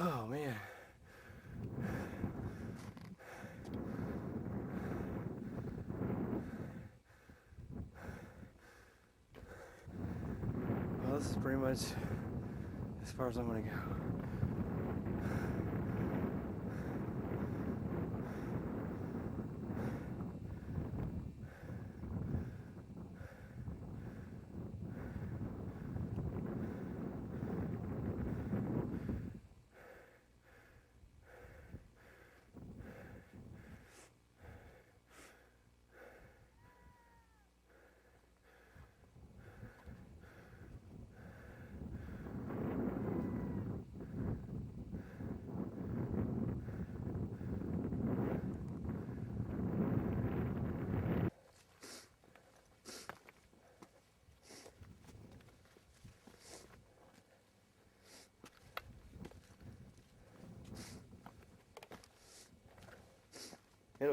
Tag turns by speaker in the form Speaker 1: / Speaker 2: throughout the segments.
Speaker 1: Oh man. Well, this is pretty much as far as I'm gonna go.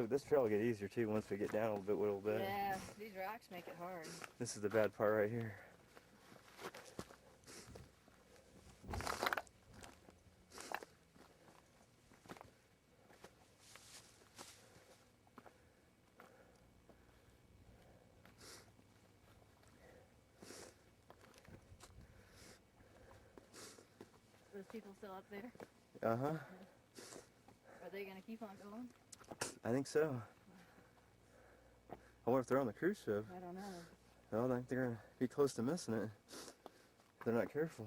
Speaker 1: This trail will get easier too once we get down a little bit.
Speaker 2: Yeah, these rocks make it hard.
Speaker 1: This is the bad part right here.
Speaker 2: Those people still up there?
Speaker 1: Uh-huh.
Speaker 2: Are they gonna keep on going?
Speaker 1: I think so. I wonder if they're on the cruise ship.
Speaker 2: I don't know.
Speaker 1: Well, I think they're gonna be close to missing it. If they're not careful.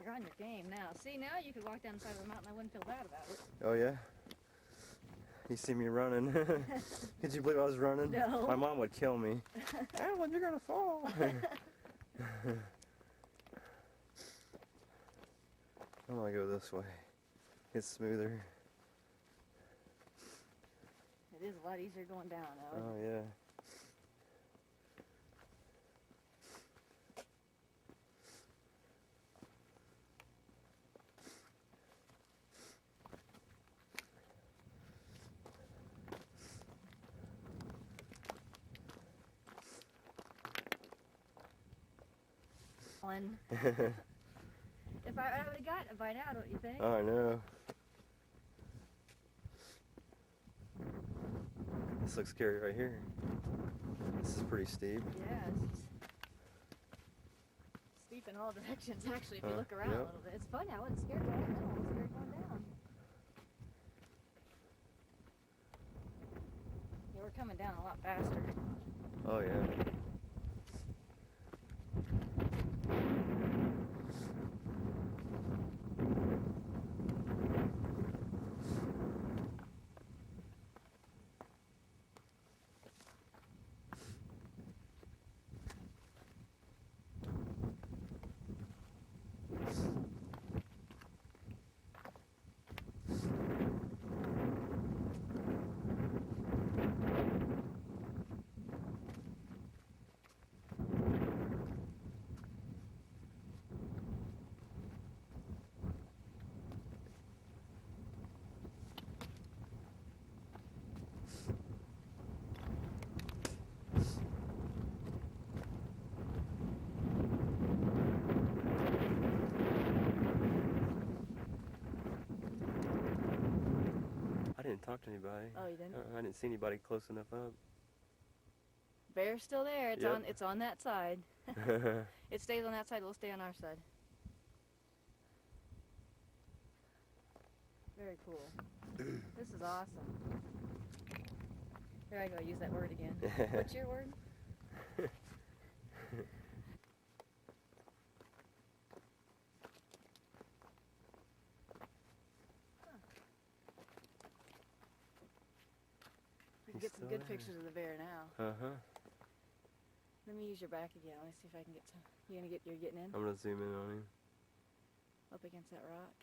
Speaker 2: You're on your game now. See, now you could walk down the side of the mountain. I wouldn't feel bad about it.
Speaker 1: Oh yeah? You see me running. Could you believe I was running?
Speaker 2: No.
Speaker 1: My mom would kill me. Alan, you're gonna fall. I'm gonna go this way. It's smoother.
Speaker 2: It is a lot easier going down, though.
Speaker 1: Oh yeah.
Speaker 2: One. If I would have gotten it by now, don't you think?
Speaker 1: Oh, I know. This looks scary right here. This is pretty steep.
Speaker 2: Yeah, it's steep in all directions, actually, if you look around a little bit. It's funny, I wasn't scared going down. I was scared going down. Yeah, we're coming down a lot faster.
Speaker 1: Oh, yeah. I didn't talk to anybody.
Speaker 2: Oh, you didn't?
Speaker 1: I didn't see anybody close enough up.
Speaker 2: Bear's still there. It's
Speaker 1: Yep.
Speaker 2: It's on that side. It stays on that side. It'll stay on our side. Very cool. This is awesome. Here I go. Use that word again. What's your word? We can get some good pictures of the bear now.
Speaker 1: Uh-huh.
Speaker 2: Let me use your back again. Let me see if I can get some. You're getting in?
Speaker 1: I'm gonna zoom in on him.
Speaker 2: Up against that rock.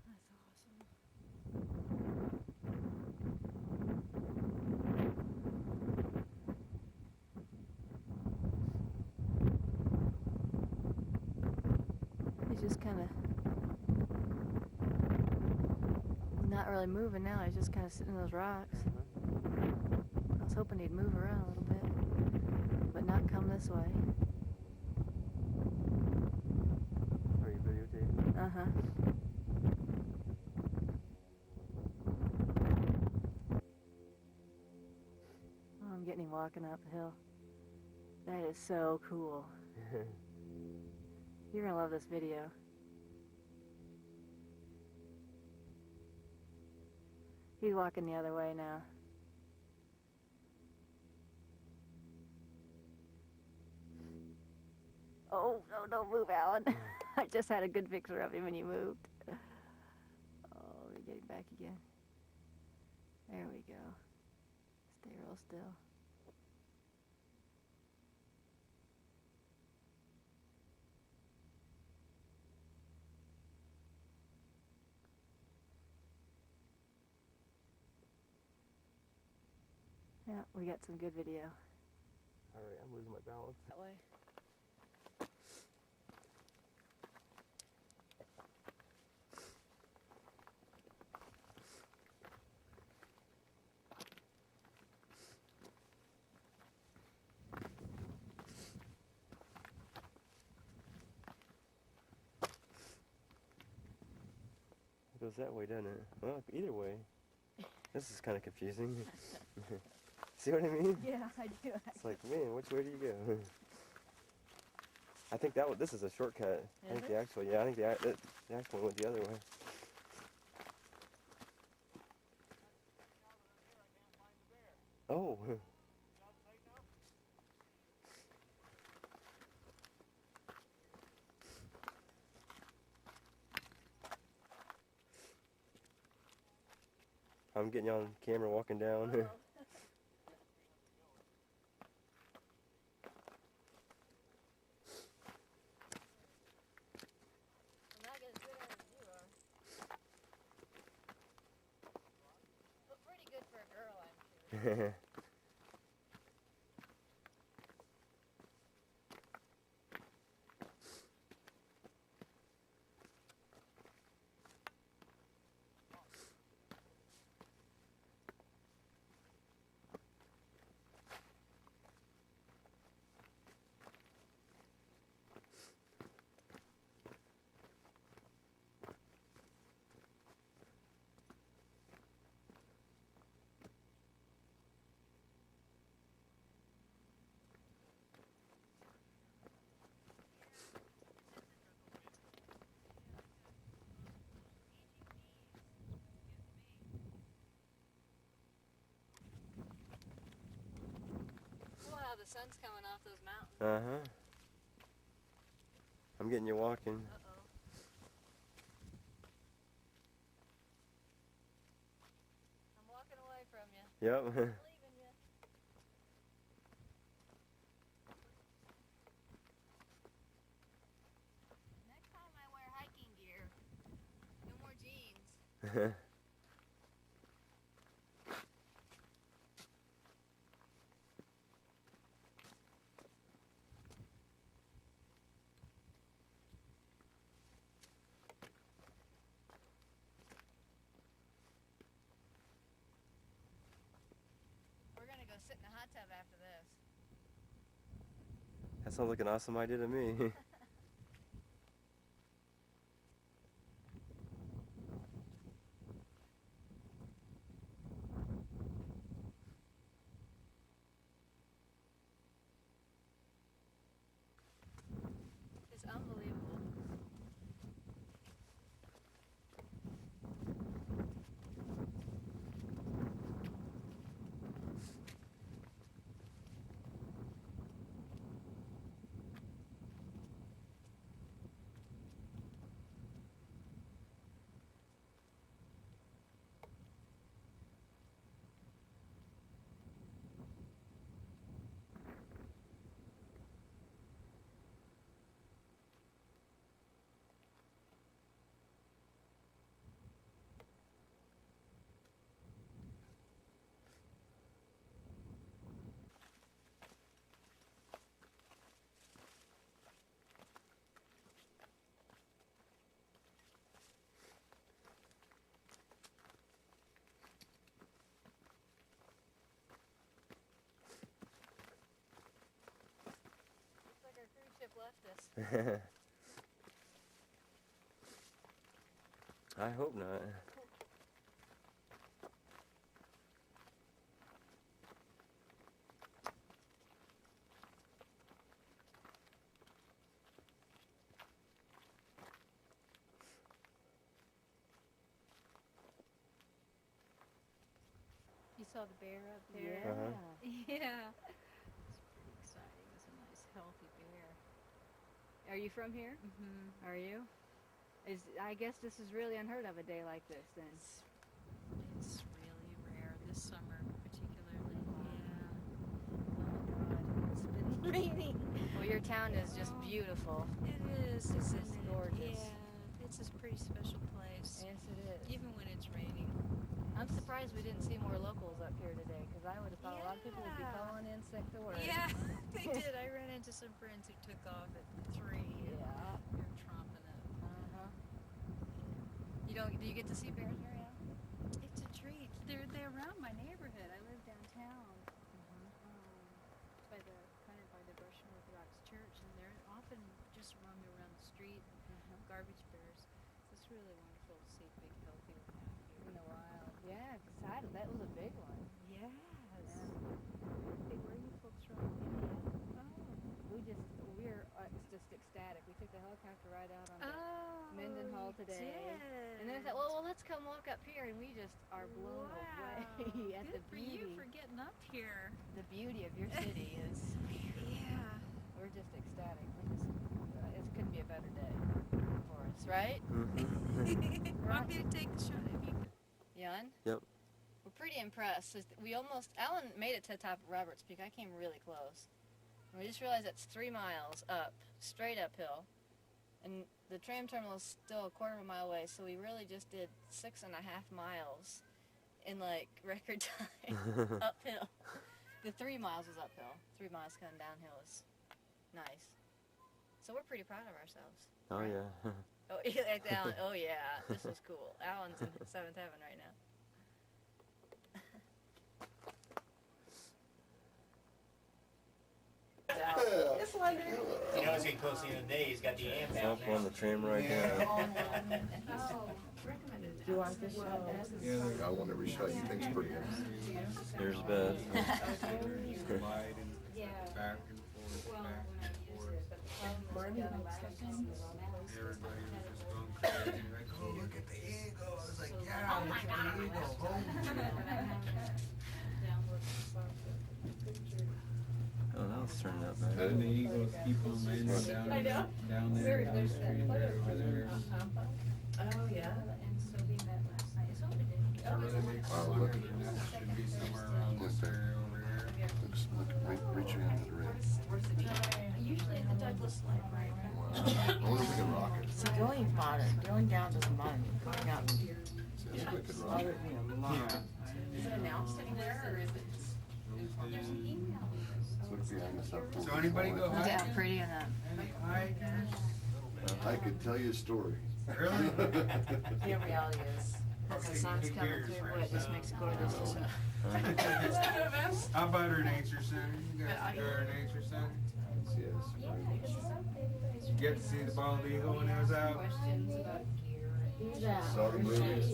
Speaker 2: That's awesome. He's just kind of not really moving now. He's just kind of sitting in those rocks. I was hoping he'd move around a little bit. but not come this way.
Speaker 1: Are you videotaping?
Speaker 2: Uh-huh. Oh, I'm getting him walking up the hill. That is so cool. You're gonna love this video. He's walking the other way now. Oh, no, don't move, Alan. I just had a good picture of him and he moved. Oh, we're getting back again. There we go. Stay real still. Yeah, we got some good video.
Speaker 1: Alright, I'm losing my balance.
Speaker 2: That way.
Speaker 1: It goes that way, doesn't it? Well, either way. This is kind of confusing. See what I mean?
Speaker 2: Yeah, I do.
Speaker 1: It's like, man, which way do you go? I think this is a shortcut. I think
Speaker 2: Is
Speaker 1: the actual, yeah, I think the actual one went the other way. Oh. I'm getting you on camera walking down.
Speaker 2: Uh-oh. I'm not as good at it as you are. But pretty good for a girl, I'm sure. Wow, the sun's coming off those mountains.
Speaker 1: Uh-huh. I'm getting you walking.
Speaker 2: Uh-oh. I'm walking away from you.
Speaker 1: Yep.
Speaker 2: I'm leaving you. Next time I wear hiking gear. No more jeans. We're gonna go sit in a hot tub after this.
Speaker 1: That sounds like an awesome idea to me.
Speaker 2: It's unbelievable.
Speaker 1: I hope not.
Speaker 3: You saw the bear up
Speaker 2: Yeah.
Speaker 3: there?
Speaker 1: Uh-huh.
Speaker 3: Yeah. It's pretty exciting. It's a nice, healthy bear.
Speaker 2: Are you from here?
Speaker 3: Mm-hmm.
Speaker 2: Are you? I guess this is really unheard of a day like this then.
Speaker 3: It's really rare this summer, particularly. Yeah. Oh my God, it's been raining.
Speaker 2: Well, your town is just beautiful.
Speaker 3: It is.
Speaker 2: This
Speaker 3: isn't
Speaker 2: is
Speaker 3: it?
Speaker 2: gorgeous.
Speaker 3: Yeah. It's a pretty special place,
Speaker 2: Yes, it is.
Speaker 3: even when it's raining.
Speaker 2: I'm surprised we didn't see more locals up here today, because I would have thought a lot of people would be
Speaker 3: Yeah.
Speaker 2: calling in sick to work.
Speaker 3: Yeah, they did. I ran into some friends who took off at 3.
Speaker 2: Yeah.
Speaker 3: They're tromping up.
Speaker 2: Uh-huh.
Speaker 3: Do you get to see bears very often? It's a treat. They're around my neighborhood. I live downtown, by the Russian Orthodox Church, and they're often just roaming around the street, garbage bears. So it's really wonderful to see a big, healthy one out
Speaker 2: In
Speaker 3: here.
Speaker 2: the wild. Yeah, excited. That was a big one.
Speaker 3: Yes.
Speaker 2: Yeah.
Speaker 3: Hey, where are you folks from? India?
Speaker 2: We're just ecstatic. We took the helicopter ride out on the
Speaker 3: Oh,
Speaker 2: Mendenhall
Speaker 3: you
Speaker 2: today.
Speaker 3: did.
Speaker 2: And then I thought, well, let's come walk up here, and we just are blown away at
Speaker 3: Good
Speaker 2: the
Speaker 3: for
Speaker 2: beauty.
Speaker 3: you for getting up here.
Speaker 2: The beauty of your city is.
Speaker 3: Yeah.
Speaker 2: We're just ecstatic. It couldn't be a better day for us, right?
Speaker 1: Mm-hmm.
Speaker 3: Want me to take the shot if you
Speaker 2: Jan?
Speaker 1: Yep.
Speaker 2: We're pretty impressed. Alan made it to the top of Roberts Peak. I came really close. And we just realized it's 3 miles up, straight uphill. And the tram terminal is still a quarter of a mile away, so we really just did 6.5 miles in like record time uphill. The 3 miles was uphill. 3 miles coming downhill was nice. So we're pretty proud of ourselves.
Speaker 1: Oh
Speaker 2: Right.
Speaker 1: yeah.
Speaker 2: Oh, yeah, Alan, oh yeah, this was cool. Alan's in 7th heaven right now.
Speaker 4: You know, it's getting close to the end of the day. He's got the amp out
Speaker 1: Up on the tram right now.
Speaker 2: Do you want this shot?
Speaker 5: I want every shot you think's pretty good.
Speaker 1: Here's Beth.
Speaker 3: Yeah.
Speaker 6: Back and forth,
Speaker 3: Well,
Speaker 6: back
Speaker 3: when I
Speaker 6: and
Speaker 3: used
Speaker 6: forth.
Speaker 3: it, but the problem was the other sections.
Speaker 6: Everybody was just going crazy, like, oh, look at the eagle. I was like, yeah,
Speaker 3: Oh my
Speaker 6: look at
Speaker 3: God.
Speaker 6: the eagle. Oh.
Speaker 1: Oh, that was turning out bad.
Speaker 6: And the eagles keep on landing down there in the street right over there.
Speaker 3: Oh, yeah. And so we met last night. So did
Speaker 6: It's a really big
Speaker 5: Wow, look at
Speaker 6: and that should be somewhere around this area over here.
Speaker 5: Reach your hand to the rim.
Speaker 3: Usually at the Douglas Library.
Speaker 5: Wow. I wonder if we can rock it.
Speaker 7: See, going modern, going down doesn't bother me. Going up
Speaker 5: See if we can rock
Speaker 7: bothered
Speaker 5: it.
Speaker 7: me a lot.
Speaker 6: Yeah.
Speaker 3: Is it announced anywhere or is it? There's an email.
Speaker 5: Look behind us up.
Speaker 6: So anybody go
Speaker 2: Yeah,
Speaker 6: hiking?
Speaker 2: pretty enough.
Speaker 5: I could tell you a story.
Speaker 6: Really?
Speaker 7: The reality is,
Speaker 2: As the sun's
Speaker 6: Big
Speaker 2: coming
Speaker 6: bears
Speaker 2: through,
Speaker 6: right
Speaker 2: boy, it just
Speaker 6: now.
Speaker 2: makes it gorgeous, doesn't it?
Speaker 6: How about our nature center? You guys enjoy our nature center?
Speaker 5: Yes.
Speaker 6: You get to see the bald eagle when it was out?
Speaker 3: Questions about gear.
Speaker 5: Saw the movies.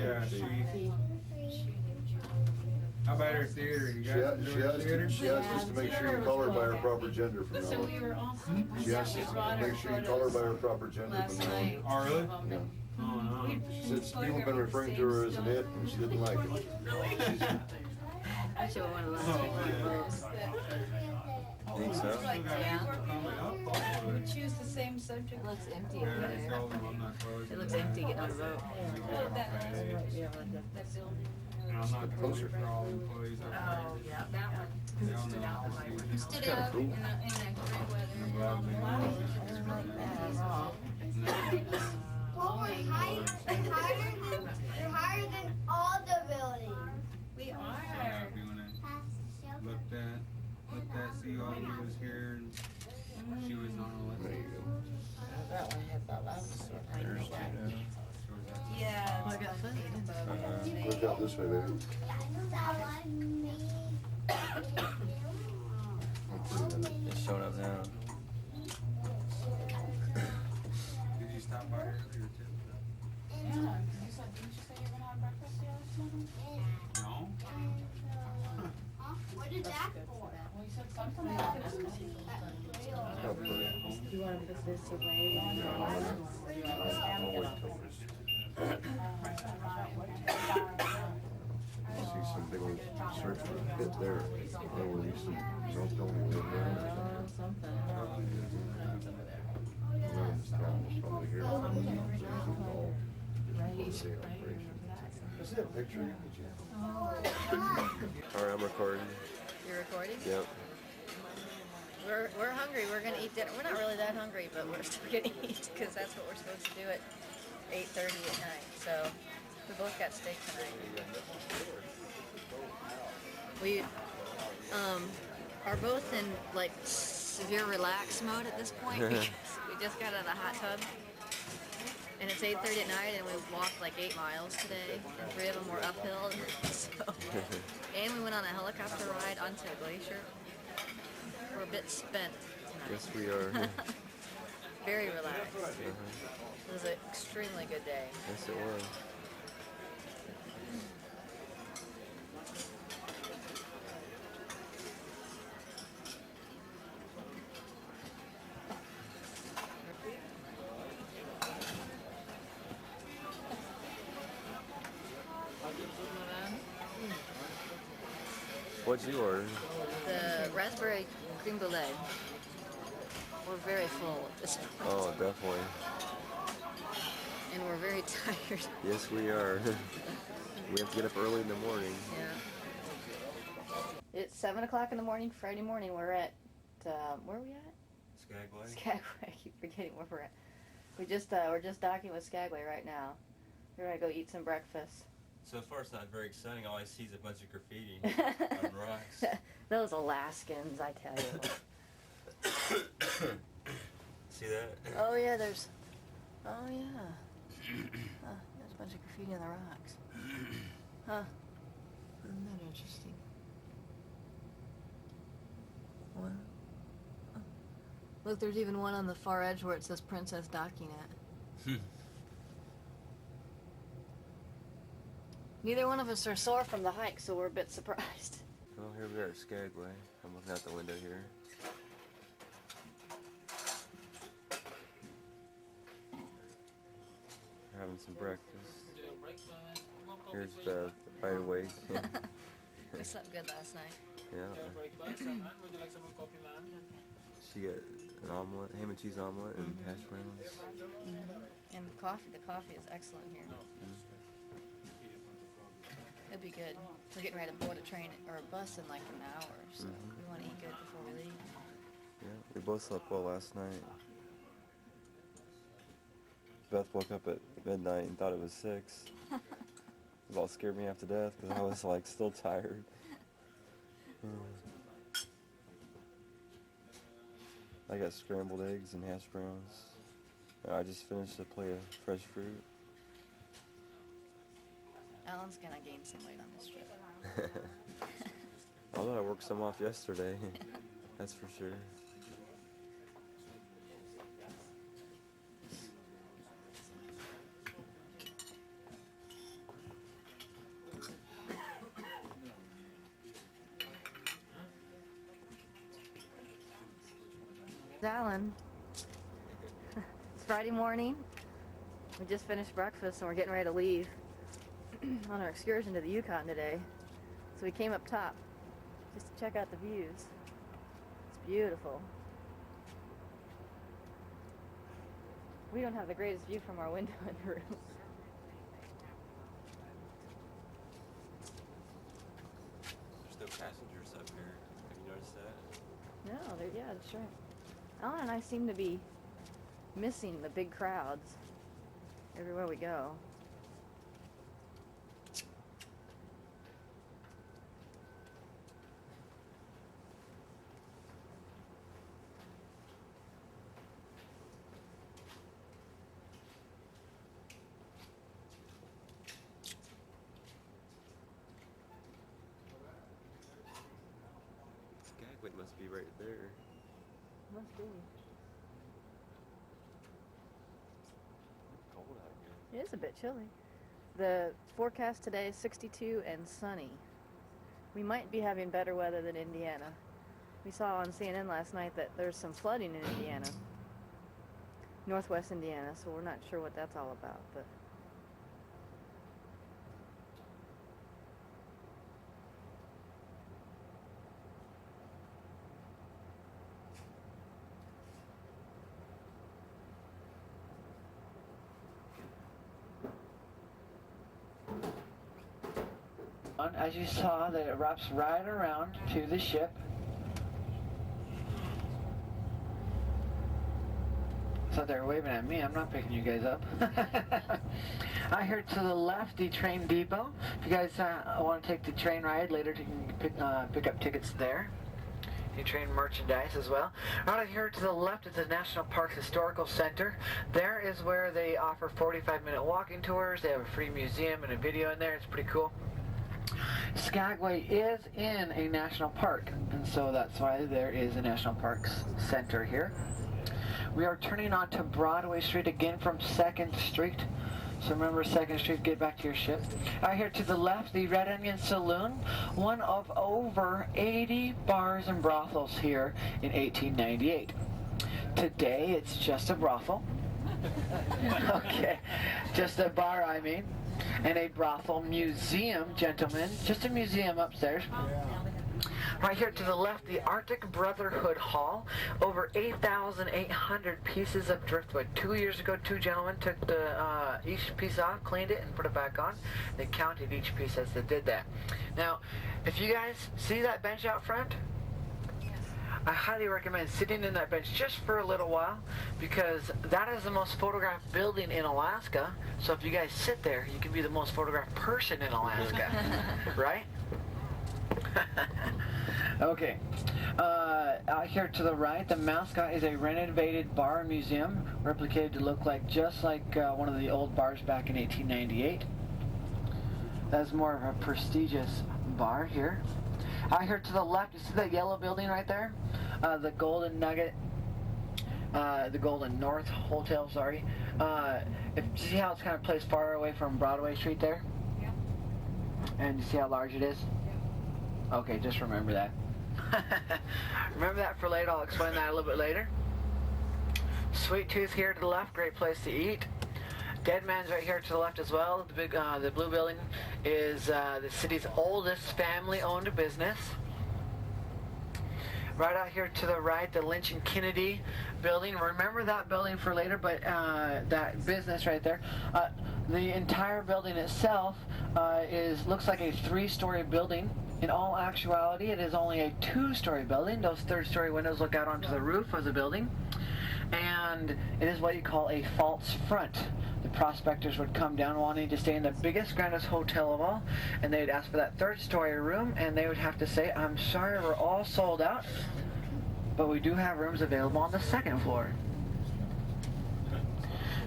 Speaker 6: Yeah, how about our theater? You guys enjoy the theater?
Speaker 5: She asked us to make sure you call her by her proper gender from
Speaker 3: So
Speaker 5: now
Speaker 3: we
Speaker 5: on.
Speaker 3: were awesome.
Speaker 5: She asked us to make sure you call her by her proper gender
Speaker 3: Last
Speaker 5: from now
Speaker 3: night.
Speaker 5: on.
Speaker 6: Oh, really?
Speaker 5: Yeah.
Speaker 6: Oh, no.
Speaker 5: She said people have been referring to her as an it, and she didn't like it.
Speaker 2: I should have one of
Speaker 6: Oh,
Speaker 2: those.
Speaker 1: Think so?
Speaker 6: Still got
Speaker 2: Yeah.
Speaker 6: people coming up,
Speaker 3: We
Speaker 6: hopefully.
Speaker 3: choose the same subject.
Speaker 2: It looks empty
Speaker 6: Yeah,
Speaker 2: over
Speaker 6: they
Speaker 2: there.
Speaker 6: told them I'm not closing.
Speaker 2: It looks empty getting on the boat.
Speaker 3: Oh, that
Speaker 7: yeah, like that.
Speaker 3: that building.
Speaker 6: And I'm not closing for all employees up there.
Speaker 7: Oh, yeah.
Speaker 3: That one.
Speaker 6: They all know I'm busy.
Speaker 3: Stood out in that great weather.
Speaker 6: I'm glad they
Speaker 7: I
Speaker 6: know.
Speaker 7: don't like that at all.
Speaker 8: Well, we're higher than all the buildings.
Speaker 3: We
Speaker 6: So
Speaker 3: are.
Speaker 6: happy when I looked at, see all you was here and she was on
Speaker 5: There
Speaker 6: a
Speaker 5: you go.
Speaker 7: That one had that loud sort of thing.
Speaker 1: There's two now.
Speaker 3: Yeah.
Speaker 2: Look at funny.
Speaker 5: Look out this way, baby.
Speaker 1: It's showing up now.
Speaker 5: How pretty.
Speaker 7: You want to put this away and
Speaker 5: I see some big old search for a pit there. There will be some North Tony live there.
Speaker 7: something.
Speaker 5: Williams town is probably here. Let's see operation. Is that a picture?
Speaker 1: Alright, I'm recording.
Speaker 2: You're recording?
Speaker 1: Yep.
Speaker 2: We're hungry. We're gonna eat dinner. We're not really that hungry, but we're still gonna eat because that's what we're supposed to do at 8:30 at night. So we both got steak tonight. We are both in like severe relax mode at this point because we just got out of the hot tub. And it's 8:30 at night, and we walked like 8 miles today, and 3 of them were uphill. So, and we went on a helicopter ride onto a glacier. We're a bit spent tonight.
Speaker 1: Yes, we are.
Speaker 2: Very relaxed. It was an extremely good day.
Speaker 1: Yes, it was. What'd you order?
Speaker 2: The raspberry creme brulee. We're very full at this point.
Speaker 1: Oh, definitely.
Speaker 2: And we're very tired.
Speaker 1: Yes, we are. We have to get up early in the morning.
Speaker 2: Yeah. It's 7 o'clock in the morning, Friday morning. We're at, where are we at?
Speaker 1: Skagway?
Speaker 2: Skagway. I keep forgetting where we're at. We're just docking with Skagway right now. We're gonna go eat some breakfast.
Speaker 1: So far, it's not very exciting. All I see is a bunch of graffiti on rocks.
Speaker 2: Those Alaskans, I tell you.
Speaker 1: See that?
Speaker 2: Oh yeah, there's a bunch of graffiti on the rocks. Huh. Isn't that interesting? What? Oh. Look, there's even one on the far edge where it says Princess Docking at. Neither one of us are sore from the hike, so we're a bit surprised.
Speaker 1: Well, here we are at Skagway. I'm looking out the window here. We're having some breakfast. Here's the right away.
Speaker 2: We slept good last night.
Speaker 1: Yeah. She got an omelet, ham and cheese omelet, and hash browns.
Speaker 2: And coffee. The coffee is excellent here. It'll be good. We're getting ready to board a train or a bus in like an hour, so we want to eat good before we leave.
Speaker 1: Yeah, we both slept well last night. Beth woke up at midnight and thought it was 6. It about scared me half to death because I was like still tired. I got scrambled eggs and hash browns. I just finished a plate of fresh fruit.
Speaker 2: Alan's gonna gain some weight on this trip.
Speaker 1: Although I worked some off yesterday, that's for sure.
Speaker 2: Alan. It's Friday morning. We just finished breakfast and we're getting ready to leave on our excursion to the Yukon today. So we came up top just to check out the views. It's beautiful. We don't have the greatest view from our window in the room.
Speaker 1: There's no passengers up here. Have you noticed that?
Speaker 2: No, yeah, that's right. Alan and I seem to be missing the big crowds everywhere we go.
Speaker 1: Skagway must be right there.
Speaker 2: Must be.
Speaker 1: Cold out here.
Speaker 2: It is a bit chilly. The forecast today is 62 and sunny. We might be having better weather than Indiana. We saw on CNN last night that there's some flooding in Indiana, northwest Indiana, so we're not sure what that's all about, but...
Speaker 9: As you saw, that it wraps right around to the ship. So they're waving at me. I'm not picking you guys up. I hear to the left the train depot. If you guys want to take the train ride later, you can pick up tickets there. You train merchandise as well. Right here to the left is the National Parks Historical Center. There is where they offer 45-minute walking tours. They have a free museum and a video in there. It's pretty cool. Skagway is in a national park, and so that's why there is a National Parks Center here. We are turning onto Broadway Street again from 2nd Street. So remember 2nd Street, get back to your ship. Out here to the left, the Red Onion Saloon, one of over 80 bars and brothels here in 1898. Today, it's just a brothel. Okay, just a bar, I mean. And a brothel museum, gentlemen. Just a museum upstairs. Right here to the left, the Arctic Brotherhood Hall. Over 8,800 pieces of driftwood. 2 years ago, 2 gentlemen took each piece off, cleaned it, and put it back on. They counted each piece as they did that. Now, if you guys see that bench out front, I highly recommend sitting in that bench just for a little while, because that is the most photographed building in Alaska. So if you guys sit there, you can be the most photographed person in Alaska, right? Okay. Out here to the right, the mascot is a renovated bar and museum, replicated to look like just like one of the old bars back in 1898. That's more of a prestigious bar here. Out here to the left, you see that yellow building right there? The Golden Nugget, the Golden North Hotel, sorry. You see how it's kind of placed far away from Broadway Street there?
Speaker 3: Yeah.
Speaker 9: And you see how large it is? Yeah. Okay, just remember that. Remember that for later. I'll explain that a little bit later. Sweet Tooth here to the left, great place to eat. Dead Man's right here to the left as well. The big, the blue building is the city's oldest family-owned business. Right out here to the right, the Lynch and Kennedy building. Remember that building for later, but that business right there. The entire building itself looks like a 3-story building. In all actuality, it is only a 2-story building. Those 3rd-story windows look out onto the roof of the building. And it is what you call a false front. The prospectors would come down wanting to stay in the biggest, grandest hotel of all, and they'd ask for that 3rd-story room, and they would have to say, "I'm sorry, we're all sold out, but we do have rooms available on the 2nd floor."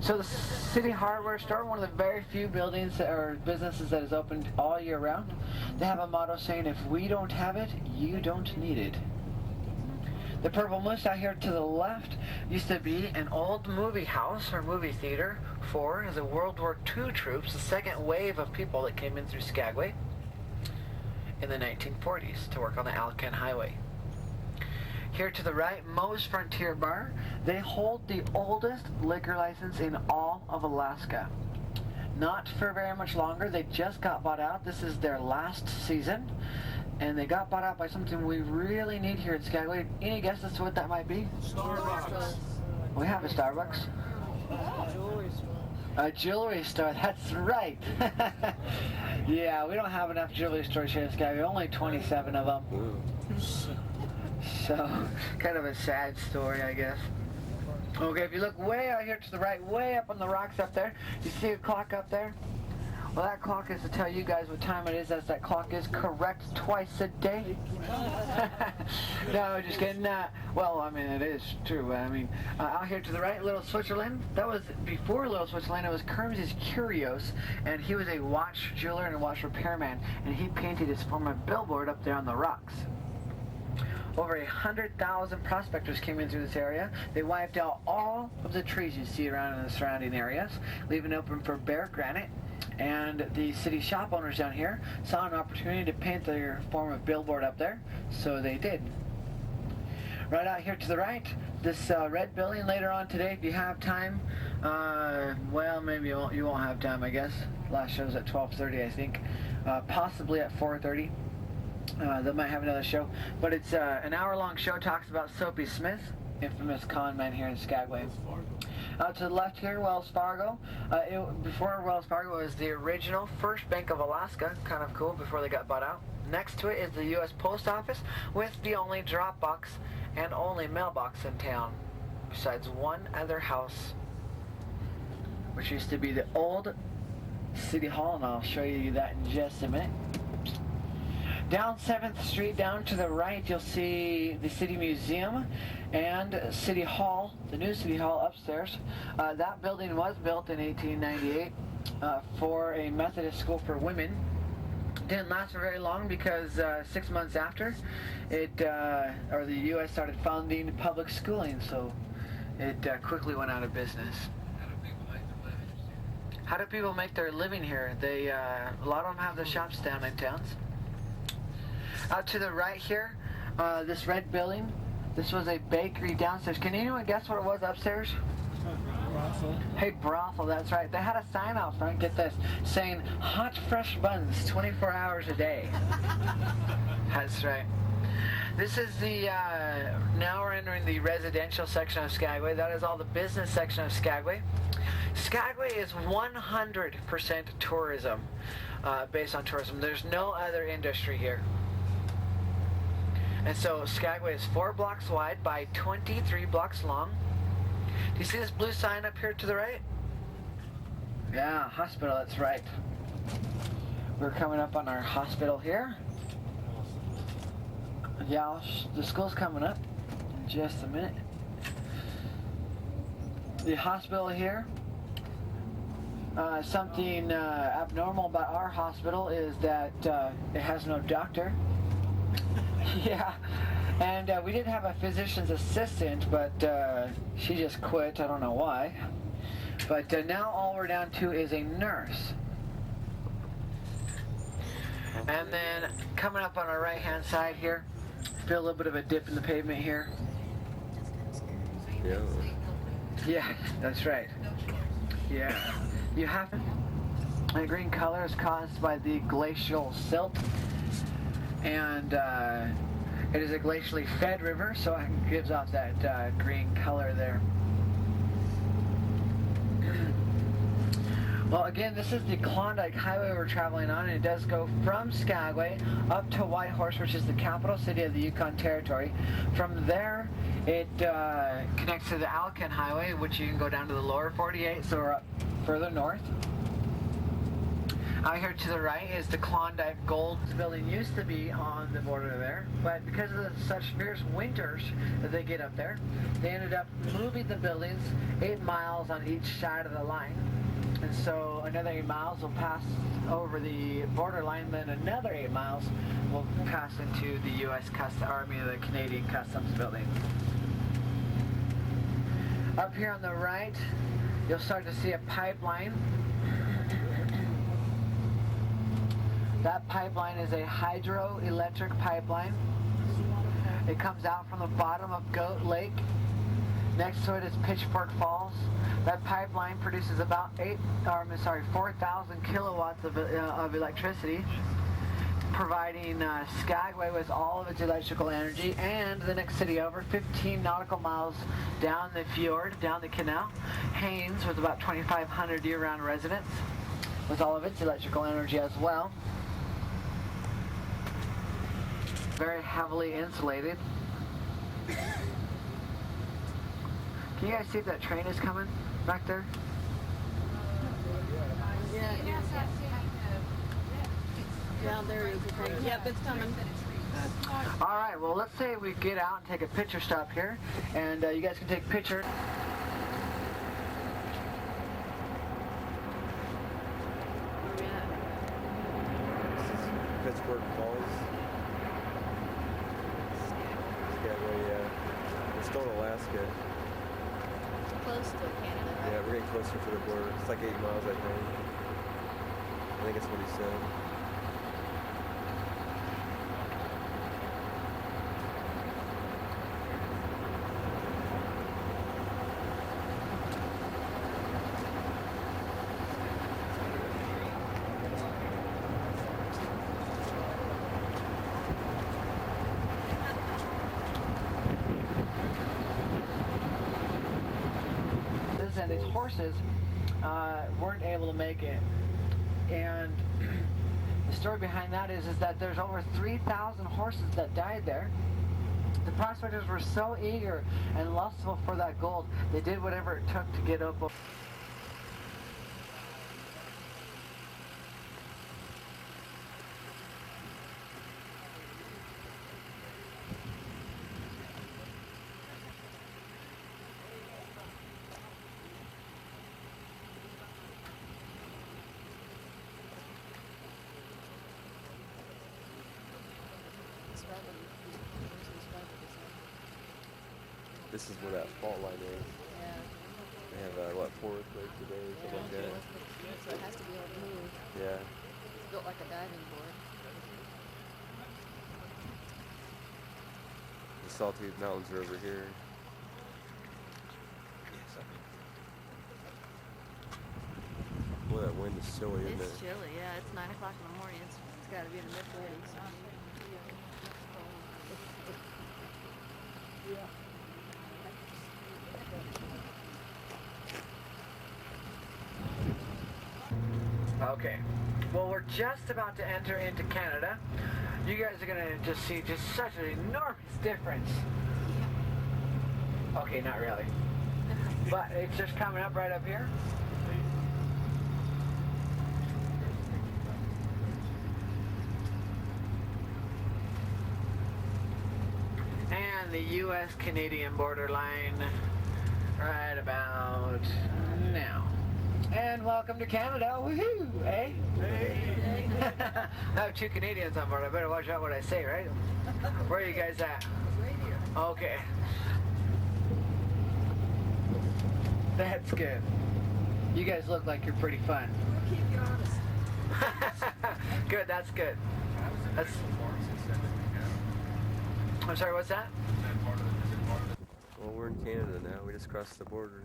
Speaker 9: So the City Hardware Store, one of the very few buildings or businesses that is open all year round, they have a motto saying, "If we don't have it, you don't need it." The Purple Moose out here to the left used to be an old movie house or movie theater for the World War II troops, the second wave of people that came in through Skagway in the 1940s to work on the Alcan Highway. Here to the right, Moe's Frontier Bar. They hold the oldest liquor license in all of Alaska. Not for very much longer. They just got bought out. This is their last season. And they got bought out by something we really need here at Skagway. Any guesses to what that might be?
Speaker 6: Starbucks.
Speaker 9: We have a Starbucks. A jewelry store, that's right. Yeah, we don't have enough jewelry stores here in Skagway. Only 27 of them. So, kind of a sad story, I guess. Okay, if you look way out here to the right, way up on the rocks up there, you see a clock up there? Well, that clock is to tell you guys what time it is, as that clock is correct twice a day. No, just kidding. Well, I mean, it is true. I mean, out here to the right, Little Switzerland. That was before Little Switzerland. It was Kerms's Curios, and he was a watch jeweler and a watch repairman, and he painted his former billboard up there on the rocks. Over 100,000 prospectors came in through this area. They wiped out all of the trees you see around in the surrounding areas, leaving open for bare granite. And the city shop owners down here saw an opportunity to paint their form of billboard up there, so they did. Right out here to the right, this red building later on today, if you have time. Well, maybe you won't have time, I guess. Last show's at 12:30, I think. Possibly at 4:30. They might have another show. But it's an hour-long show. Talks about Soapy Smith, infamous con man here in Skagway. Out to the left here, Wells Fargo. Before Wells Fargo was the original First Bank of Alaska. Kind of cool before they got bought out. Next to it is the U.S. Post Office with the only drop box and only mailbox in town. Besides one other house, which used to be the old City Hall, and I'll show you that in just a minute. Down 7th Street, down to the right, you'll see the City Museum and City Hall, the new City Hall upstairs. That building was built in 1898 for a Methodist school for women. Didn't last for very long because 6 months after, the U.S. started funding public schooling, so it quickly went out of business. How do people make their living here? They a lot of them have their shops down in towns. Out to the right here, this red building, this was a bakery downstairs. Can anyone guess what it was upstairs?
Speaker 6: Brothel.
Speaker 9: Hey, brothel, that's right. They had a sign out front, get this, saying hot fresh buns 24 hours a day. That's right. This is the, now we're entering the residential section of Skagway. That is all the business section of Skagway. Skagway is 100% tourism, based on tourism. There's no other industry here. And so Skagway is 4 blocks wide by 23 blocks long. Do you see this blue sign up here to the right? Yeah, hospital, that's right. We're coming up on our hospital here. Yeah, the school's coming up in just a minute. The hospital here. Something abnormal about our hospital is that it has no doctor. Yeah, and we did have a physician's assistant, but she just quit. I don't know why. But now all we're down to is a nurse. And then coming up on our right-hand side here, feel a little bit of a dip in the pavement here.
Speaker 1: Yeah.
Speaker 9: Yeah, that's right. Yeah. You have the green color is caused by the glacial silt, and it is a glacially fed river, so it gives off that green color there. Well, again, this is the Klondike Highway we're traveling on, and it does go from Skagway up to Whitehorse, which is the capital city of the Yukon Territory. From there, it connects to the Alcan Highway, which you can go down to the lower 48, so we're up further north. Out here to the right is the Klondike Gold. This building used to be on the border there, but because of such fierce winters that they get up there, they ended up moving the buildings 8 miles on each side of the line. And so another 8 miles will pass over the borderline, then another 8 miles will pass into the U.S. Army or the Canadian Customs building. Up here on the right, you'll start to see a pipeline. That pipeline is a hydroelectric pipeline. It comes out from the bottom of Goat Lake. Next to it is Pitchfork Falls. That pipeline produces about 4,000 kilowatts of electricity, providing Skagway with all of its electrical energy, and the next city over, 15 nautical miles down the fjord, down the canal, Haines, with about 2,500 year-round residents, with all of its electrical energy as well. Very heavily insulated. Can you guys see if that train is coming back there?
Speaker 7: Yeah, there is a train. Yep, it's coming.
Speaker 9: All right, well, let's say we get out and take a picture stop here, and you guys can take pictures.
Speaker 1: Pittsburgh Falls. Skagway, yeah. We're still in Alaska.
Speaker 2: Close to Canada, right?
Speaker 1: Yeah, we're getting closer to the border. It's like 8 miles, I think. I think that's what he said.
Speaker 9: these horses weren't able to make it. And the story behind that is that there's over 3,000 horses that died there. The prospectors were so eager and lustful for that gold, they did whatever it took to get up.
Speaker 1: This is where that fault line is.
Speaker 2: Yeah.
Speaker 1: They have, what, 4 earthquakes today or something like that?
Speaker 2: So it has to be able to move.
Speaker 1: Yeah.
Speaker 2: It's built like a diving board.
Speaker 1: The Sawtooth Mountains are over here. Boy, that wind is chilly, isn't
Speaker 2: It's
Speaker 1: it?
Speaker 2: chilly, yeah. It's 9 o'clock in the morning. It's got to be in the mid-40s.
Speaker 9: Okay, well, we're just about to enter into Canada. You guys are gonna just see just such an enormous difference. Okay, not really, but it's just coming up right up here. And the U.S.-Canadian borderline right about now. And welcome to Canada, woohoo, eh? Hey. I have 2 Canadians on board, I better watch out what I say, right? Where are you guys at? Okay. That's good. You guys look like you're pretty fun.
Speaker 7: We'll keep you honest.
Speaker 9: Good, that's good. That's... I'm sorry, what's that?
Speaker 1: Well, we're in Canada now. We just crossed the border.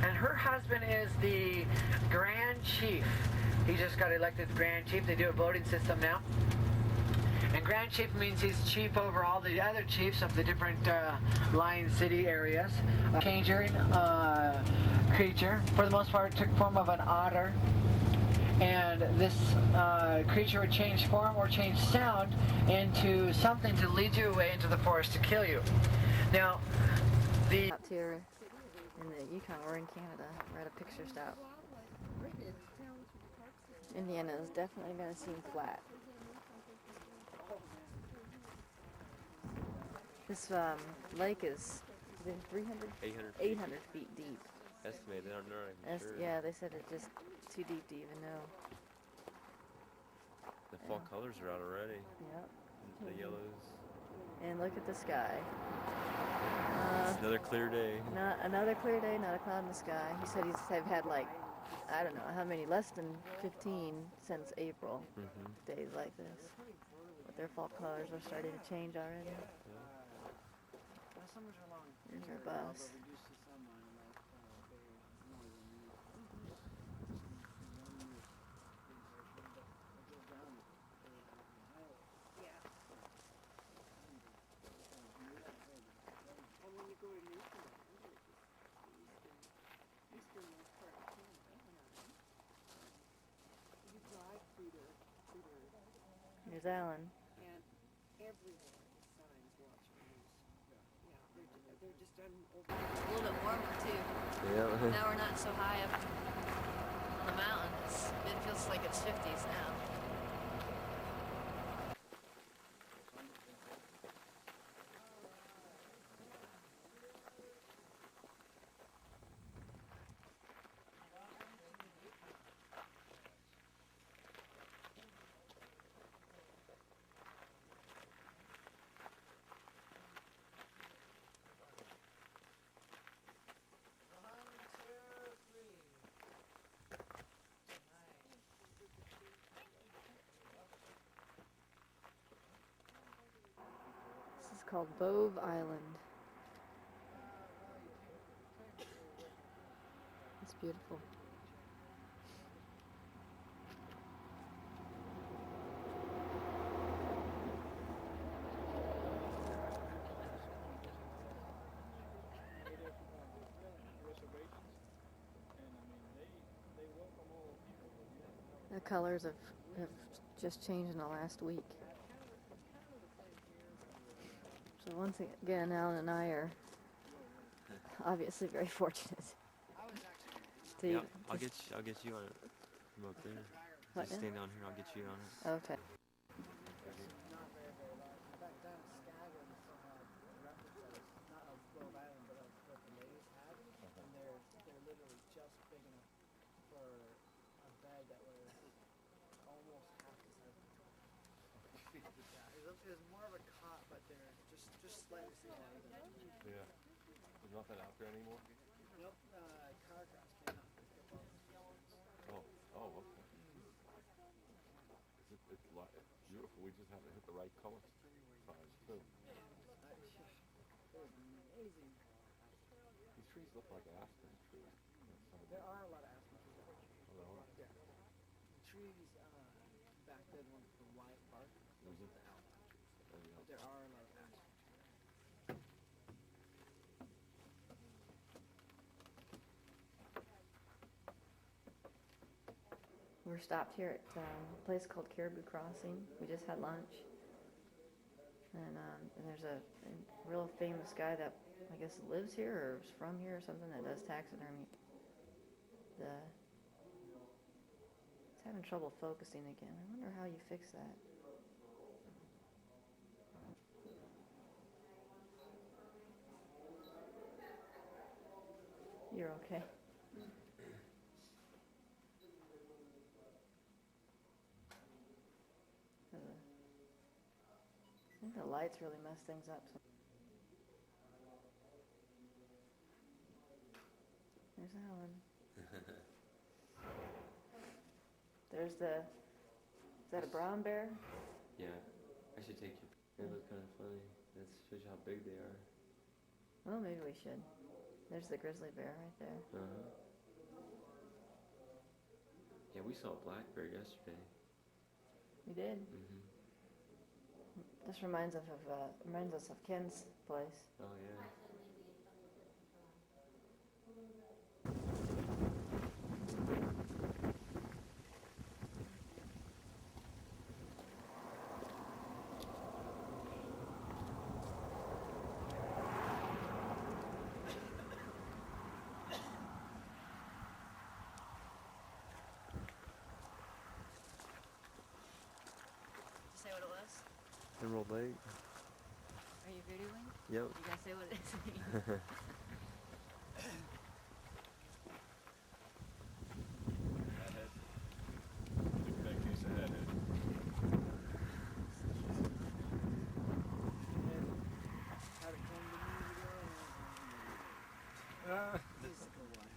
Speaker 9: And her husband is the Grand Chief. He just got elected Grand Chief. They do a voting system now. And Grand Chief means he's chief over all the other chiefs of the different Lion City areas. Changing creature. For the most part, it took form of an otter. And this creature would change form or change sound into something to lead you away into the forest to kill you. Now, the...
Speaker 2: Out here in the Yukon, we're in Canada. We're at a picture stop. Indiana is definitely going to seem flat. This lake is 300, 800 feet deep.
Speaker 1: Estimated, they're not even sure.
Speaker 2: Yeah, they said it's just too deep to even know.
Speaker 1: The fall colors are out already.
Speaker 2: Yep.
Speaker 1: The yellows.
Speaker 2: And look at the sky.
Speaker 1: It's another clear day.
Speaker 2: Not another clear day, not a cloud in the sky. He said he's had like, I don't know how many, less than 15 since April, days like this. But their fall colors are starting to change already. Here's our bus. Here's Alan.
Speaker 7: And everywhere the signs watch news. Yeah, they're just
Speaker 2: A little bit warmer too.
Speaker 1: Yeah.
Speaker 2: Now we're not so high up on the mountain. It feels like it's 50s now. called Bove Island. It's beautiful. The colors have just changed in the last week. So once again, Alan and I are obviously very fortunate. To
Speaker 1: Yeah,
Speaker 2: even-
Speaker 1: I'll get you on it from up there.
Speaker 2: What
Speaker 1: Just
Speaker 2: now?
Speaker 1: stand down here, I'll get you on it.
Speaker 2: Okay.
Speaker 9: It was more of a cot, but they're just slightly smaller than.
Speaker 5: Yeah. There's nothing out there anymore?
Speaker 9: Nope, car crash came out.
Speaker 5: Oh, okay. It's beautiful. We just haven't hit the right color size, too.
Speaker 9: It was amazing.
Speaker 5: These trees look like aspen trees.
Speaker 9: There are a lot of aspen trees.
Speaker 5: Oh, there are?
Speaker 9: Yeah. The trees back then were the white bark. Those are the alpine trees. But there are a lot of aspen trees.
Speaker 2: We're stopped here at a place called Caribou Crossing. We just had lunch. And there's a real famous guy that I guess lives here or is from here or something that does taxidermy. It's having trouble focusing again. I wonder how you fix that. You're okay. I think the lights really mess things up. There's Alan. There's is that a brown bear?
Speaker 1: Yeah, I should take you. They look kind of funny. That shows you how big they are.
Speaker 2: Well, maybe we should. There's the grizzly bear right there.
Speaker 1: Uh-huh. Yeah, we saw a black bear yesterday.
Speaker 2: We did.
Speaker 1: Mm-hmm.
Speaker 2: This reminds us of Ken's place.
Speaker 1: Oh, yeah.
Speaker 2: Did you say what it was?
Speaker 1: Emerald Lake.
Speaker 2: Are you videoing?
Speaker 1: Yep.
Speaker 2: You gotta say what it is.
Speaker 9: Had it cleaned a minute ago. This is a good one.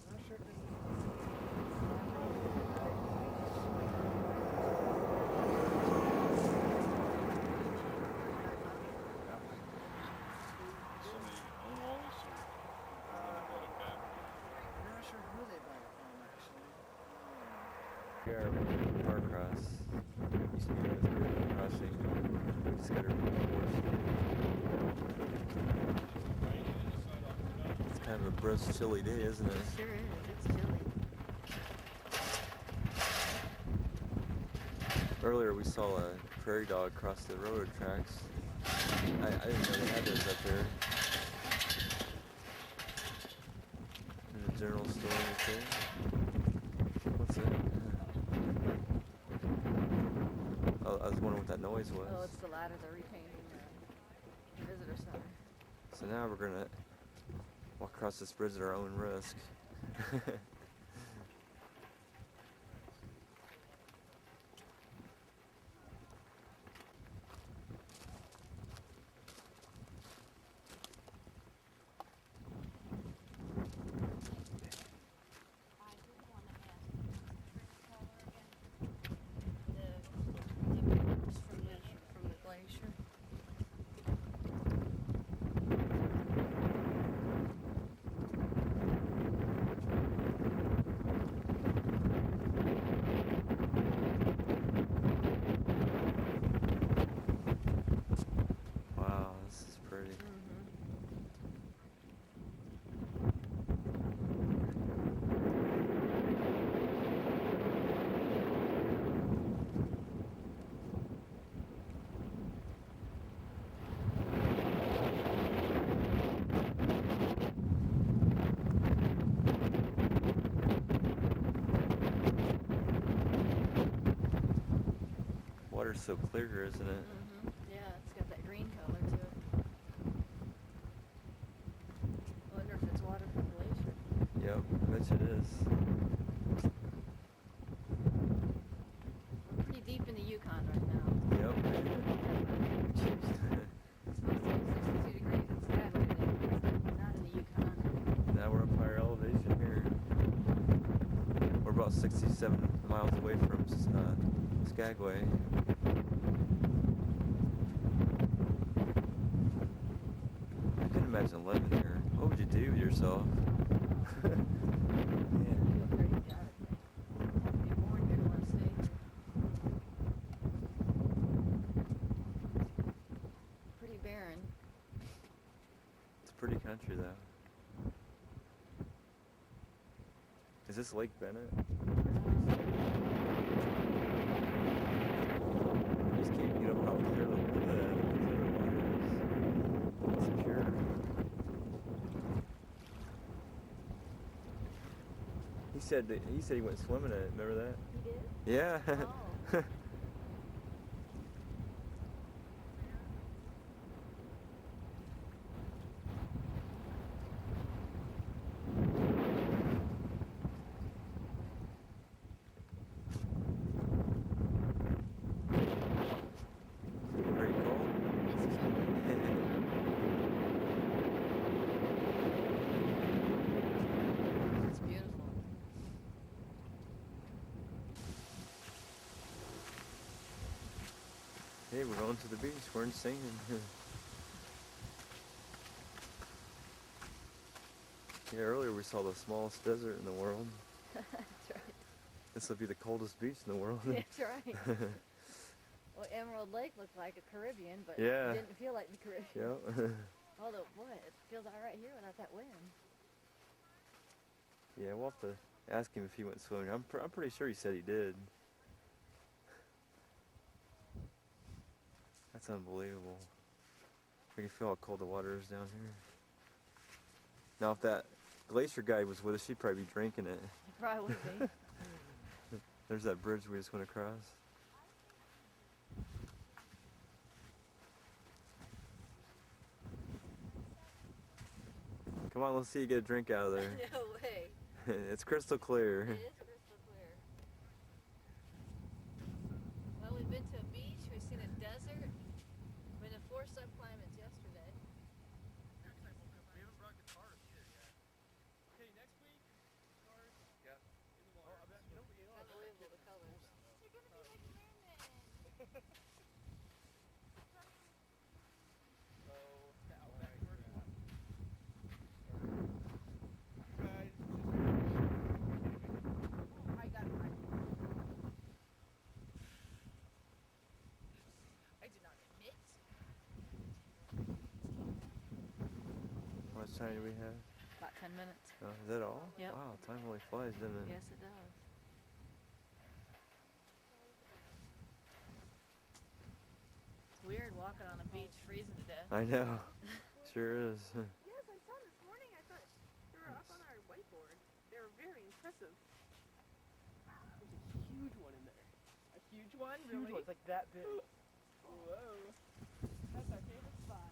Speaker 9: Not sure if this is.
Speaker 5: Somebody own all this, or they got a family?
Speaker 9: I'm not sure who they bought it from, actually.
Speaker 1: Here, car cross. Used to be known as Caribou Crossing. We just got a report. It's kind of a brisk, chilly day, isn't it?
Speaker 2: Sure is. It's chilly.
Speaker 1: Earlier we saw a prairie dog cross the railroad tracks. I didn't know they had those up there. In the general store right there. What's that? Oh, I was wondering what that noise was.
Speaker 2: Oh, it's the ladder they're repainting the visitor center.
Speaker 1: So now we're gonna walk across this bridge at our own risk. water's so clear, isn't it?
Speaker 2: Yeah, it's got that green color to it. I wonder if it's water from the glacier.
Speaker 1: Yep, I bet you it is.
Speaker 2: We're pretty deep in the Yukon right now.
Speaker 1: Yep.
Speaker 2: It's supposed to be 62 degrees in Skagway today, but not in the Yukon.
Speaker 1: Now we're up higher elevation here. We're about 67 miles away from Skagway. I couldn't imagine living here. What would you do with yourself?
Speaker 2: I feel pretty good. Be born here to want to stay here. Pretty barren.
Speaker 1: It's a pretty country, though. Is this Lake Bennett? I just can't get up how clear the water is. It's pure. He said he went swimming in it. Remember that?
Speaker 2: He did?
Speaker 1: Yeah.
Speaker 2: Oh.
Speaker 1: Pretty cool.
Speaker 2: It's beautiful.
Speaker 1: Hey, we're going to the beach. We're in singing. Yeah, earlier we saw the smallest desert in the world.
Speaker 2: That's right.
Speaker 1: This will be the coldest beach in the world.
Speaker 2: That's right. Well, Emerald Lake looked like a Caribbean, but
Speaker 1: Yeah.
Speaker 2: it didn't feel like the Caribbean.
Speaker 1: Yep.
Speaker 2: Although, boy, it feels all right here without that wind.
Speaker 1: Yeah, we'll have to ask him if he went swimming. I'm pretty sure he said he did. That's unbelievable. I can feel how cold the water is down here. Now, if that glacier guide was with us, she'd probably be drinking it.
Speaker 2: It probably would be.
Speaker 1: There's that bridge we just went across. Come on, let's see you get a drink out of there.
Speaker 2: No way.
Speaker 1: It's crystal clear.
Speaker 2: It is crystal clear. Well, we've been to a beach, we've seen a desert, been to 4 subclimates yesterday.
Speaker 6: We haven't brought guitars here yet. Okay, next week, guitars. Yeah. In the water.
Speaker 2: Unbelievable, the colors.
Speaker 8: You're gonna be like merman.
Speaker 6: So, the Outback first one. Guys,
Speaker 7: I got it right. I did not admit.
Speaker 1: How much time do we have?
Speaker 2: About 10 minutes.
Speaker 1: Oh, is that all?
Speaker 2: Yep.
Speaker 1: Wow, time really flies, doesn't it?
Speaker 2: Yes, it does. It's weird walking on a beach freezing to death.
Speaker 1: I know. Sure is.
Speaker 7: Yes, I saw this morning. I thought they were up on our whiteboard. They were very impressive. There's a huge one in there. A huge one? Really?
Speaker 6: It's like that big.
Speaker 7: Whoa. That's our favorite spot.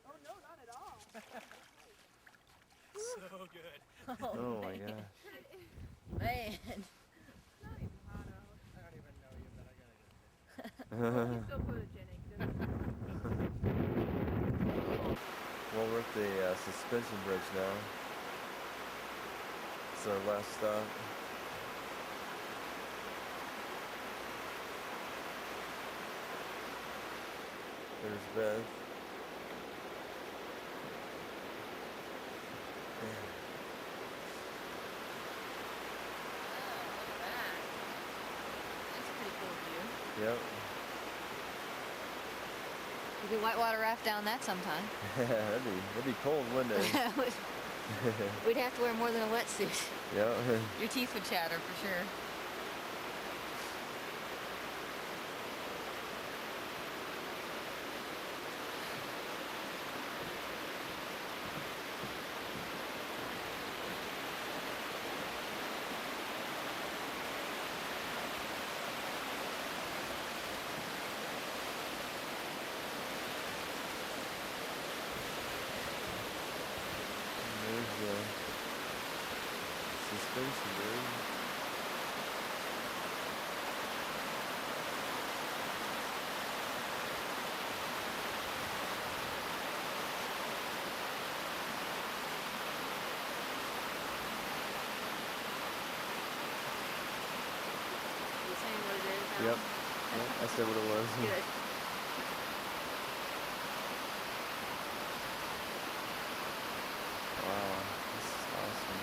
Speaker 7: Oh, no, not at all.
Speaker 6: So good.
Speaker 1: Oh my
Speaker 2: man.
Speaker 1: gosh.
Speaker 2: Man.
Speaker 7: Not even hot out.
Speaker 6: I don't even know you, but I gotta get
Speaker 7: He's so photogenic. Doesn't
Speaker 1: Well, we're at the suspension bridge now. It's our last stop. There's Beth.
Speaker 2: That's a pretty cool view.
Speaker 1: Yep.
Speaker 2: We could whitewater raft down that sometime.
Speaker 1: that'd be cold, wouldn't it?
Speaker 2: We'd have to wear more than a wetsuit.
Speaker 1: Yep.
Speaker 2: Your teeth would chatter for sure.
Speaker 1: Yep. Yep. I said what it was.
Speaker 2: Good.
Speaker 1: Wow. This is awesome.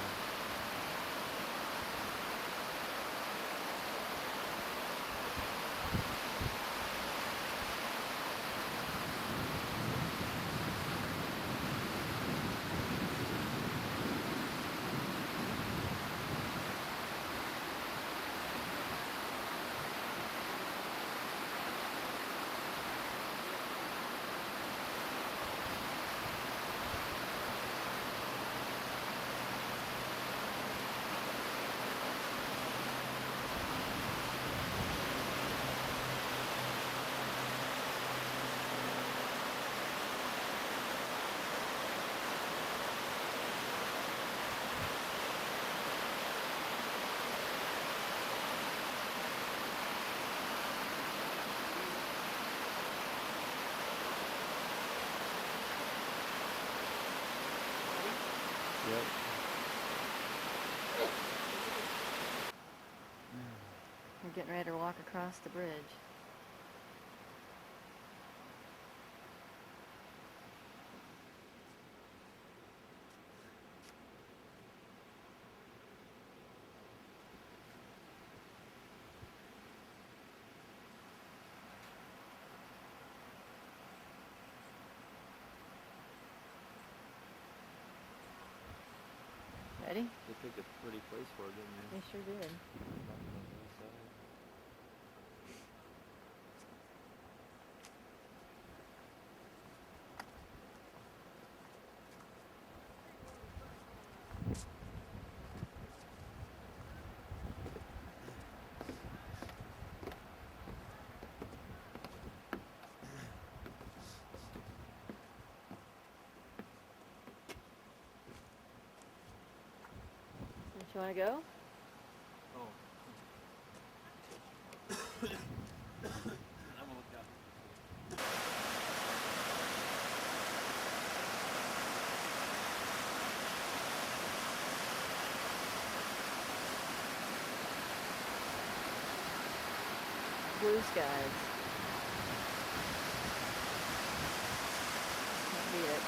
Speaker 1: Yep.
Speaker 2: We're getting ready to walk across the bridge. Ready?
Speaker 1: They picked a pretty place for it, didn't they?
Speaker 2: They sure did. Don't you want to go?
Speaker 1: Oh. I'm gonna look out.
Speaker 2: Blue skies. Can't beat it.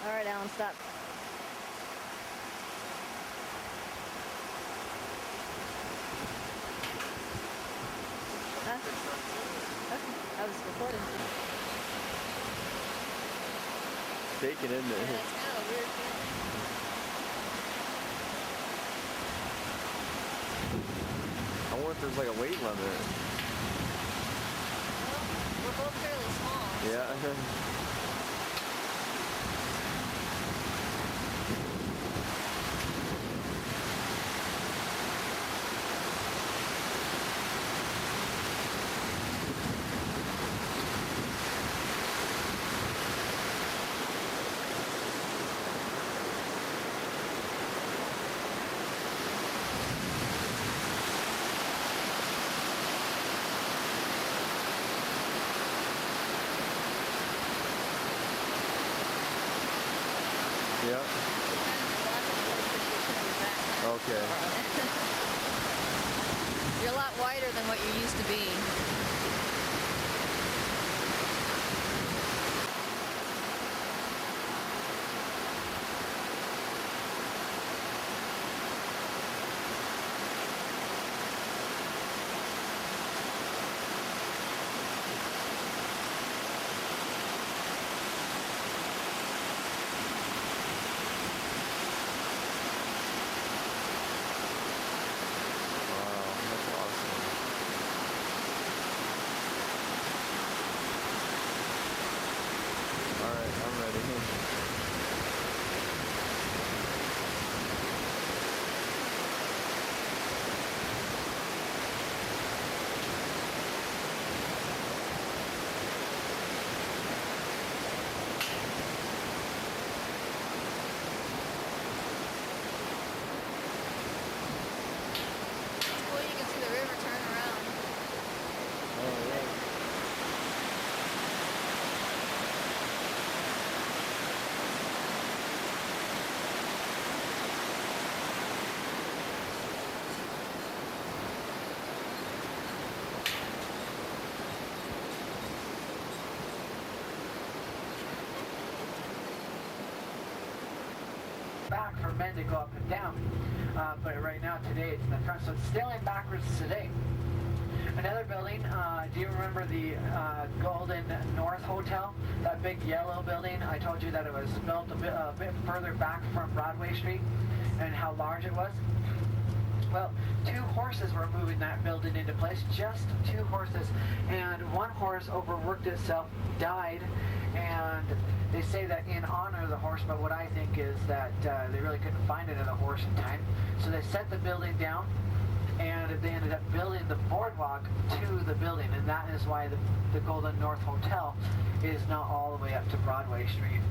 Speaker 2: All right, Alan, stop. Huh? Okay, I was recording.
Speaker 1: Shaking, isn't
Speaker 2: Yeah,
Speaker 1: it?
Speaker 2: it's kind of a weird feeling.
Speaker 1: I wonder if there's like a weight limit.
Speaker 2: Well, we're both fairly small.
Speaker 1: Yeah. Yep. Okay.
Speaker 2: You're a lot wider than what you used to be.
Speaker 1: Wow, that's awesome.
Speaker 2: It's cool, you can see the river turn around.
Speaker 1: Oh, yeah.
Speaker 9: Back for men to go up and down. But right now, today, it's in the front, so it's still in backwards today. Another building, do you remember the Golden North Hotel? That big yellow building? I told you that it was built a bit further back from Broadway Street and how large it was. Well, 2 horses were moving that building into place, just 2 horses. And one horse overworked itself, died, and they say that in honor of the horse, but what I think is that they really couldn't find another horse in time. So they set the building down, and they ended up building the boardwalk to the building, and that is why the Golden North Hotel is not all the way up to Broadway Street.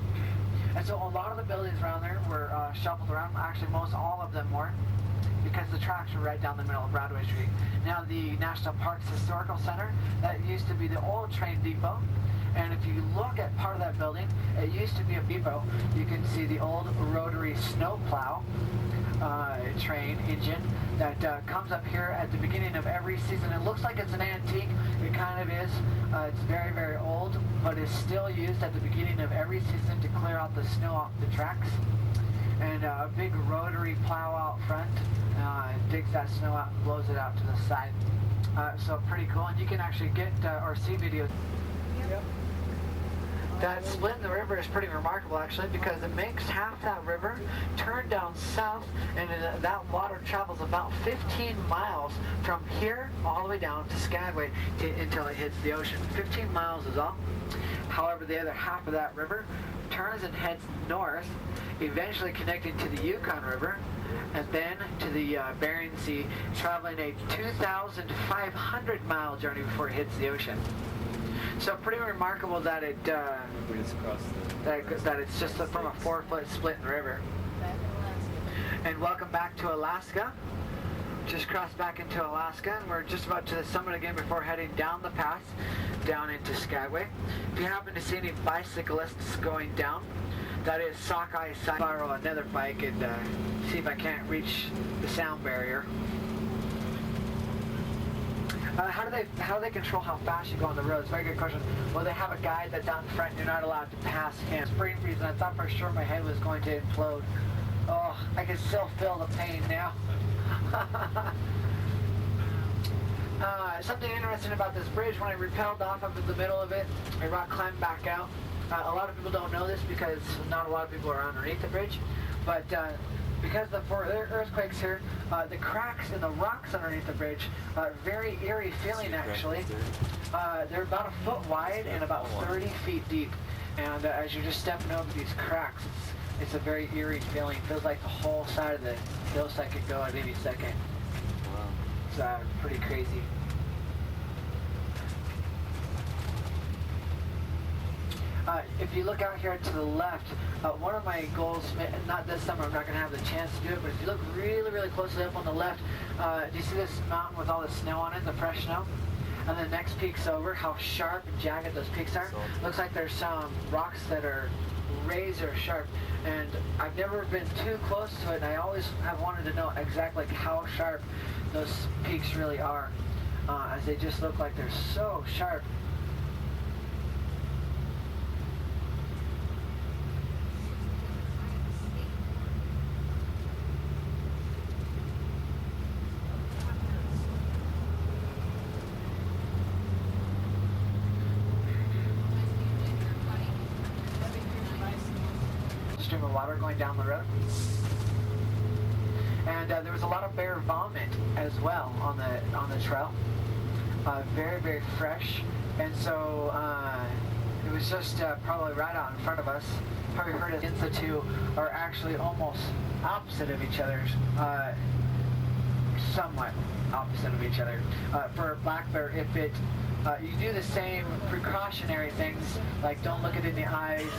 Speaker 9: And so a lot of the buildings around there were shuffled around. Actually, most all of them were, because the tracks were right down the middle of Broadway Street. Now the National Parks Historical Center, that used to be the old train depot. And if you look at part of that building, it used to be a depot. You can see the old rotary snowplow train engine that comes up here at the beginning of every season. It looks like it's an antique. It kind of is. It's very, very old, but it's still used at the beginning of every season to clear out the snow off the tracks. And a big rotary plow out front digs that snow out and blows it out to the side. So pretty cool. And you can actually get or see videos. Yep. That split in the river is pretty remarkable, actually, because it makes half that river turn down south, and that water travels about 15 miles from here all the way down to Skagway until it hits the ocean. 15 miles is all. However, the other half of that river turns and heads north, eventually connecting to the Yukon River, and then to the Bering Sea, traveling a 2,500-mile journey before it hits the ocean. So pretty remarkable that it
Speaker 1: We just crossed the...
Speaker 9: that it's just from a 4-foot split in the river.
Speaker 2: Back in Alaska.
Speaker 9: And welcome back to Alaska. Just crossed back into Alaska, and we're just about to the summit again before heading down the pass, down into Skagway. If you happen to see any bicyclists going down, that is Sockeye Side. Borrow another bike and see if I can't reach the sound barrier. How do they control how fast you go on the roads? Very good question. Well, they have a guy that's out in front. You're not allowed to pass him. Spring freezing. I thought for sure my head was going to implode. Oh, I can still feel the pain now. Something interesting about this bridge, when I rappelled off of the middle of it, I rock climbed back out. A lot of people don't know this because not a lot of people are underneath the bridge, but because of the earthquakes here, the cracks in the rocks underneath the bridge, very eerie feeling actually. They're about a foot wide and about 30 feet deep, and as you're just stepping over these cracks, it's a very eerie feeling. It feels like the whole side of the hillside could go at any second.
Speaker 1: Wow.
Speaker 9: It's pretty crazy. If you look out here to the left, one of my goals, not this summer, I'm not going to have the chance to do it, but if you look really, really closely up on the left, do you see this mountain with all the snow on it, the fresh snow? And the next peaks over, how sharp and jagged those peaks are. Looks like there's some rocks that are razor sharp, and I've never been too close to it, and I always have wanted to know exactly how sharp those peaks really are, as they just look like they're so sharp. Stream of water going down the road, and there was a lot of bear vomit as well on the trail. Very, very fresh, and so it it was just probably right out in front of us. Probably heard it. The two are actually almost opposite of each other, somewhat opposite of each other. For a black bear, if it you do the same precautionary things, like don't look it in the eyes,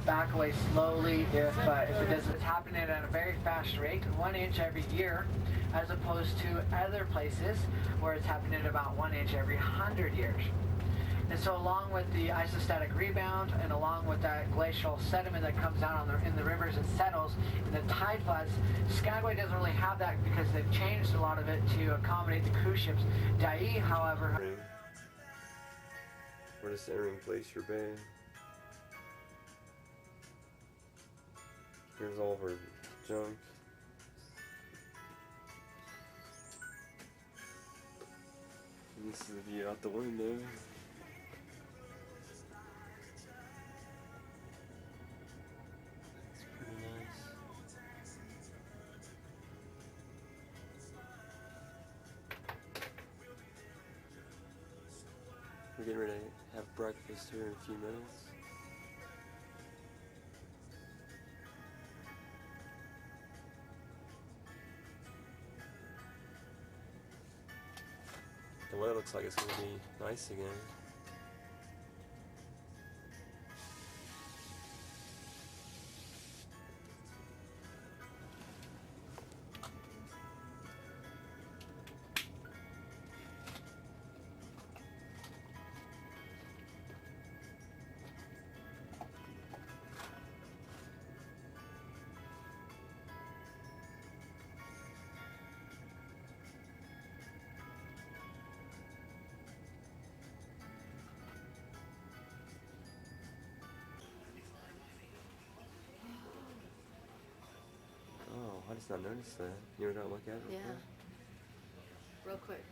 Speaker 9: back away slowly if it doesn't. It's happening at a very fast rate, 1 inch every year, as opposed to other places where it's happening at about 1 inch every 100 years. And so along with the isostatic rebound and along with that glacial sediment that comes down in the rivers and settles in the tide floods, Skagway doesn't really have that because they've changed a lot of it to accommodate the cruise ships. Dai, however...
Speaker 1: We're just entering Glacier Bay. Here's all of our junk. And this is the view out the window. It's pretty nice. We're getting ready to have breakfast here in a few minutes. The weather looks like it's going to be nice again. Oh, I just not noticed that. You ever not look at it
Speaker 2: Yeah.
Speaker 1: before?
Speaker 2: Real quick.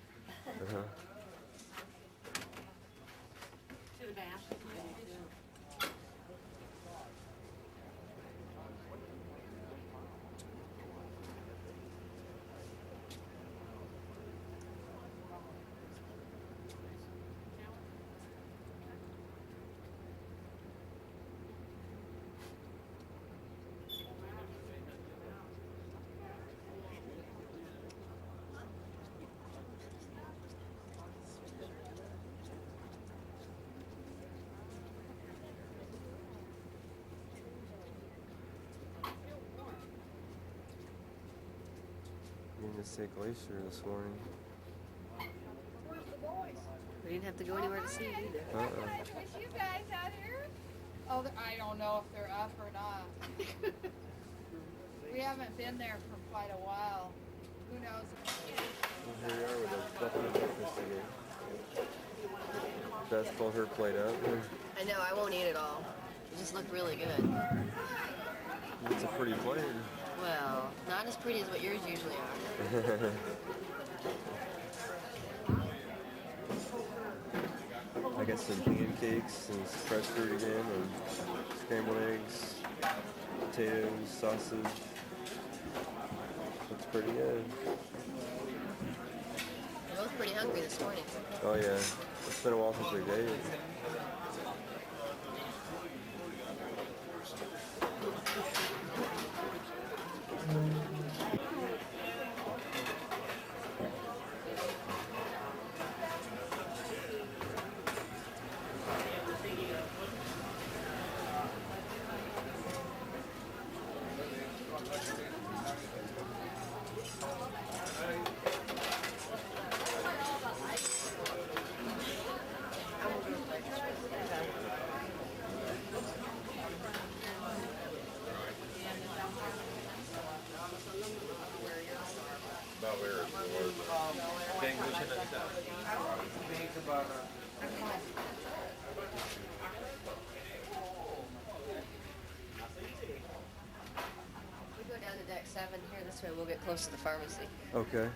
Speaker 1: Uh-huh.
Speaker 2: To the bath.
Speaker 1: We didn't say Glacier this morning.
Speaker 2: We didn't have to go anywhere to see it either.
Speaker 8: Is you guys out here?
Speaker 3: Oh, I don't know if they're up or not. We haven't been there for quite a while. Who knows?
Speaker 1: Well, here we are with a buffalo breakfast again. Beth pulled her plate up.
Speaker 2: I know, I won't eat it all. It just looked really good.
Speaker 1: It's a pretty plate.
Speaker 2: Well, not as pretty as what yours usually are.
Speaker 1: I got some pancakes and some fresh fruit again, and scrambled eggs, potatoes, sausage. Looks pretty good.
Speaker 2: We're both pretty hungry this morning.
Speaker 1: Oh yeah, it's been a while since we've ate.
Speaker 2: We go down to deck 7 here, this way we'll get close to the pharmacy.
Speaker 1: Okay.